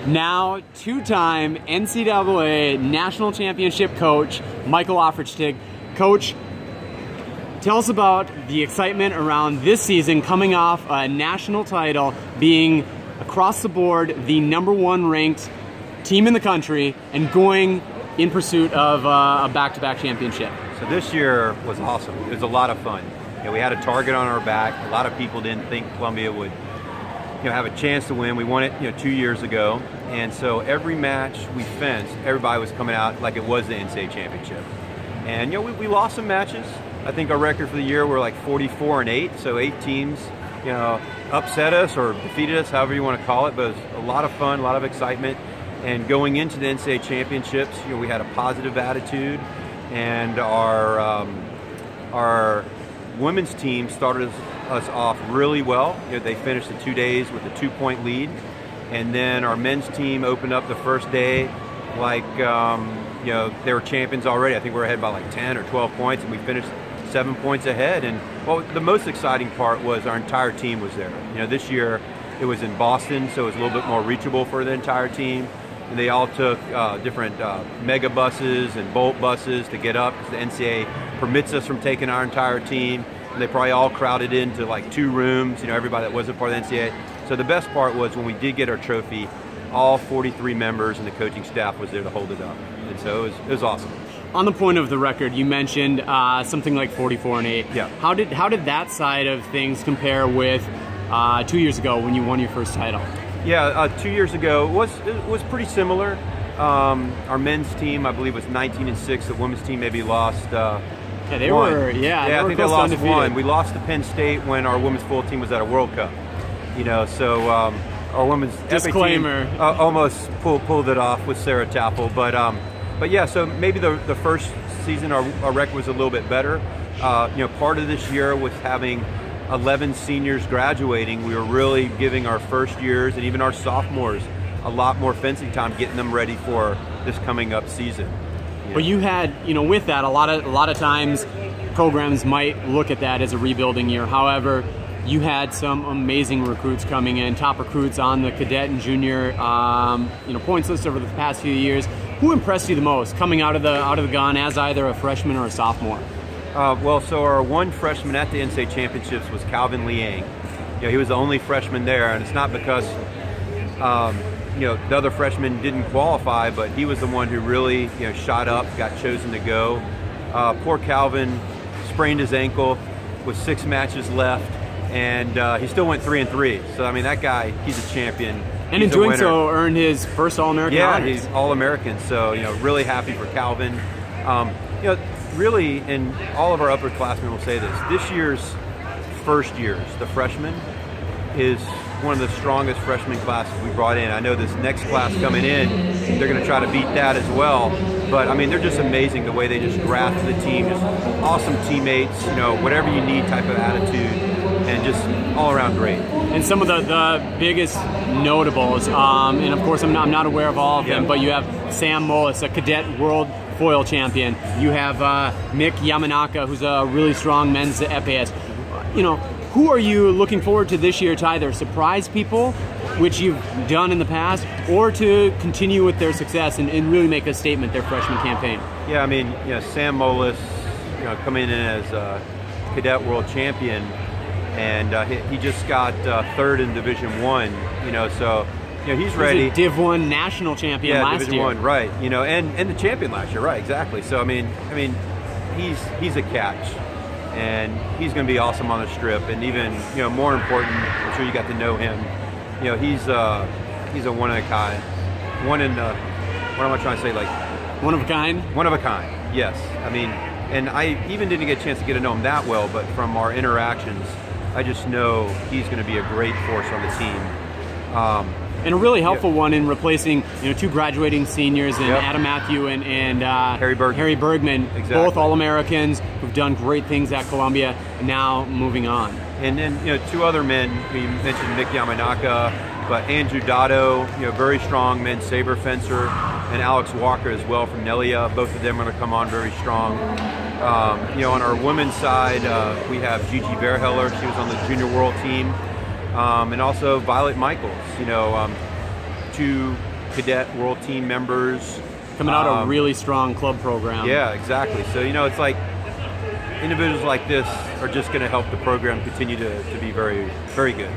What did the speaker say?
now two-time NCAA National Championship coach, Michael Offertstig. Coach, tell us about the excitement around this season, coming off a national title, being across the board the #1 ranked team in the country, and going in pursuit of a back-to-back championship. So this year was awesome. It was a lot of fun. We had a target on our back. A lot of people didn't think Columbia would have a chance to win. We won it 2 years ago, and so every match we fenced, everybody was coming out like it was the NCAA championship. And we lost some matches. I think our record for the year were like 44-8, so 8 teams upset us or defeated us, however you want to call it. But it was a lot of fun, a lot of excitement. And going into the NCAA championships, we had a positive attitude, and our women's team started us off really well. They finished the 2 days with a 2-point lead, and then our men's team opened up the first day like they were champions already. I think we were ahead by like 10 or 12 points, and we finished 7 points ahead. And well, the most exciting part was our entire team was there. This year it was in Boston, so it was a little bit more reachable for the entire team. And they all took different mega buses and Bolt buses to get up, because the NCAA permits us from taking our entire team. And they probably all crowded into like 2 rooms, everybody that wasn't part of the NCAA. So the best part was when we did get our trophy, all 43 members and the coaching staff was there to hold it up. And so it was awesome. On the point of the record, you mentioned something like 44-8. Yeah. How did that side of things compare with 2 years ago when you won your first title? Yeah, 2 years ago it was pretty similar. Our men's team, I believe, was 19-6. The women's team maybe lost. Yeah, they one. were. Yeah, I think they lost one. We lost to Penn State when our women's full team was at a World Cup. So our women's disclaimer team, almost pulled it off with Sarah Tappel, but yeah. So maybe the first season our record was a little bit better. Part of this year was having 11 seniors graduating. We were really giving our first years and even our sophomores a lot more fencing time, getting them ready for this coming up season. But you had, with that, a lot of times programs might look at that as a rebuilding year. However, you had some amazing recruits coming in, top recruits on the cadet and junior points list over the past few years. Who impressed you the most coming out of the gun as either a freshman or a sophomore? So our one freshman at the NCAA championships was Calvin Liang. He was the only freshman there, and it's not because the other freshmen didn't qualify, but he was the one who really shot up, got chosen to go. Poor Calvin sprained his ankle with 6 matches left, and he still went 3-3. So I mean, that guy, he's a champion. And in doing so, earned his first All-American honors. Yeah, he's All-American. So really happy for Calvin. Really, and all of our upperclassmen will say this year's first years, the freshmen, is one of the strongest freshman classes we brought in. I know this next class coming in, they're going to try to beat that as well. But I mean, they're just amazing the way they just graft the team, just awesome teammates, whatever you need type of attitude, and just all around great. And some of the biggest notables, and of course I'm not aware of all of them, but you have Sam Mullis, a cadet world foil champion. You have Mick Yamanaka, who's a really strong men's epais. Who are you looking forward to this year to either surprise people, which you've done in the past, or to continue with their success and really make a statement their freshman campaign? Yeah, I mean, Sam Mullis, coming in as a cadet world champion, and he just got 3rd in Division I, so he's ready. He's a Div 1 national champion last Division year. I, right? And the champion last year, right? Exactly. So I mean, he's a catch, and he's going to be awesome on the strip. And even more important, I'm sure you got to know him. He's a one of a kind. What am I trying to say? Like one of a kind. One of a kind. Yes. I mean, and I even didn't get a chance to get to know him that well, but from our interactions, I just know he's going to be a great force on the team. And a really helpful one in replacing 2 graduating seniors in Adam Matthew and Harry Bergman, exactly. Both All-Americans who've done great things at Columbia, and now moving on. And then 2 other men, you mentioned Mick Yamanaka, but Andrew Dotto, very strong men's saber fencer, and Alex Walker as well from Nelia. Both of them are going to come on very strong. On our women's side, we have Gigi Verheller. She was on the junior world team. And also Violet Michaels, 2 cadet world team members. Coming out of a really strong club program. Yeah, exactly. So, you know, it's like individuals like this are just going to help the program continue to be very, very good.